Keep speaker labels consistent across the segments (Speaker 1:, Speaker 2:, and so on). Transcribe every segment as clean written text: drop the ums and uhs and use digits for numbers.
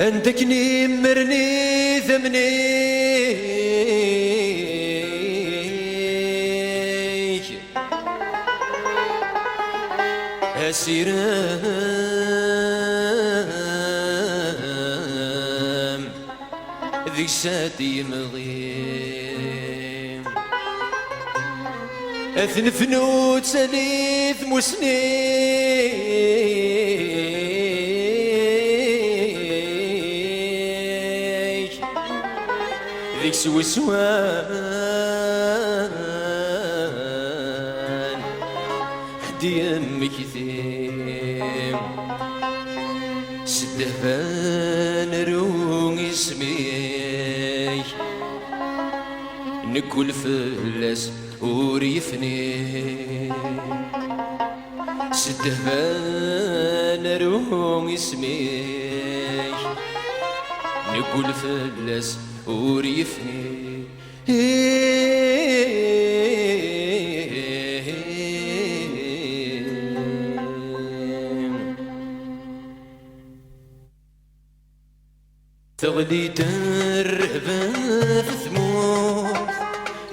Speaker 1: عندكني مرني ثمني أسيرام ذيك ساتي مغيم أثنفنو تساليث ذيك سوسوان هدي أمك ثيم سدهفان روغ اسمي نكل فلس وريفني سدهفان روغ اسمي نكل فلس وريفني تغلي ترهبة في ثموث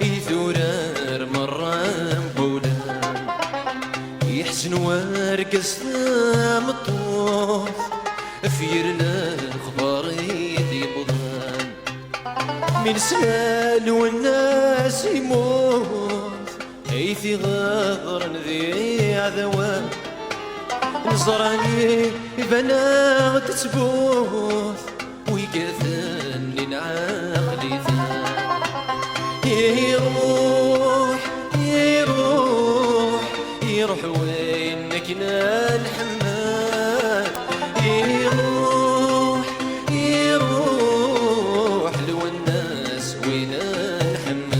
Speaker 1: يثورر مرام بولان يحسن وارقص مطوث فير الأخبار يدي بضان من سنان والناس يموت ايثي غاضرا ذي عذوان نصراني بنات تبوث ويقثني العقل ثان يروح يروح يروح وينك الحمام يروح يروح لو الناس وين الحمام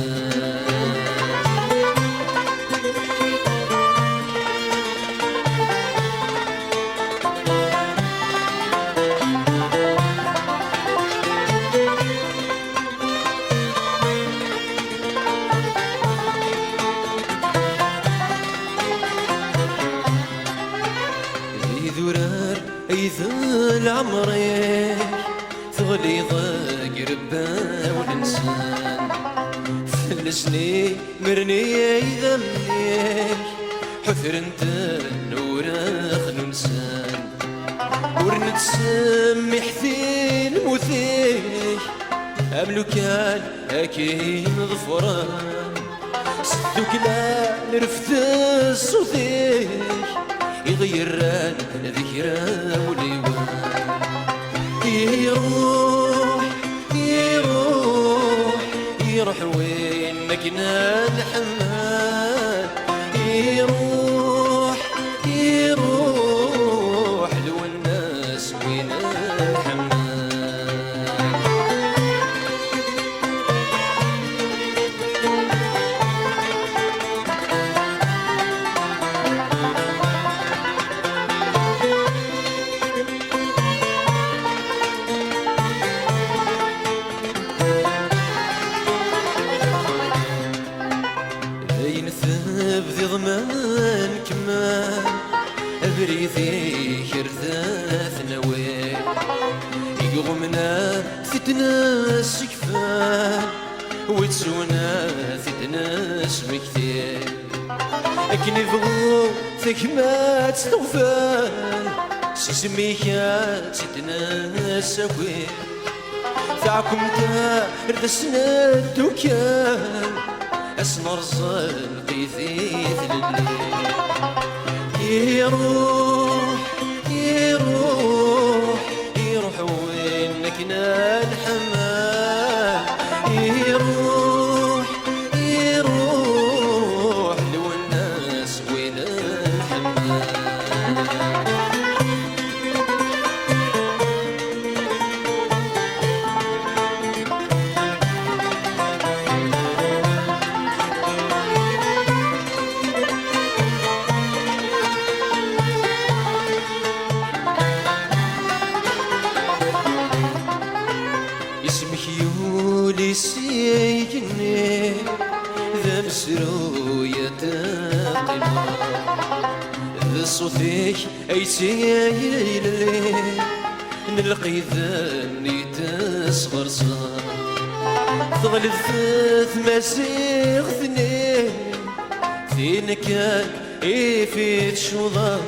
Speaker 1: ذل عمري ثغلي ضاق ربا والإنسان فلسني مرني يذمني حثر انت نوراخ ننسان ورنتسمي حثين مثيش أملو كان أكيم ظفران صدق لا نرفث الصوتيش يغيران ذكرى وليوان يروح يروح يروح وين مكنا الحمام يروح يروح لو الناس وين الحمام ضمان كمان بريثي كرثاث نوي يغمنا فتنا سكفان وتسونا فتنا سمكتين أكن يبغو ثكمات ثوفان سيسميكات ستنا سوي ثاكم تا ردسنا الدكان أسمر قيثيث لليل يروح يروح يروح وينك الحمام يروح يروح لو الناس وين الحمام يولي سيجني ذا مسروية قمار ذا صوتك أي سيلي نلقي ذني تصغر صار ثغلب ثلاث مسيغ ثنين فين كان في تشوضر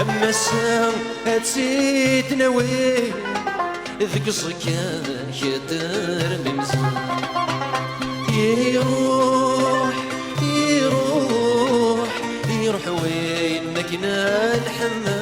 Speaker 1: أما السام هتسيت نوين ذك صكان يدر ممزان يروح يروح يروح وينك الحمام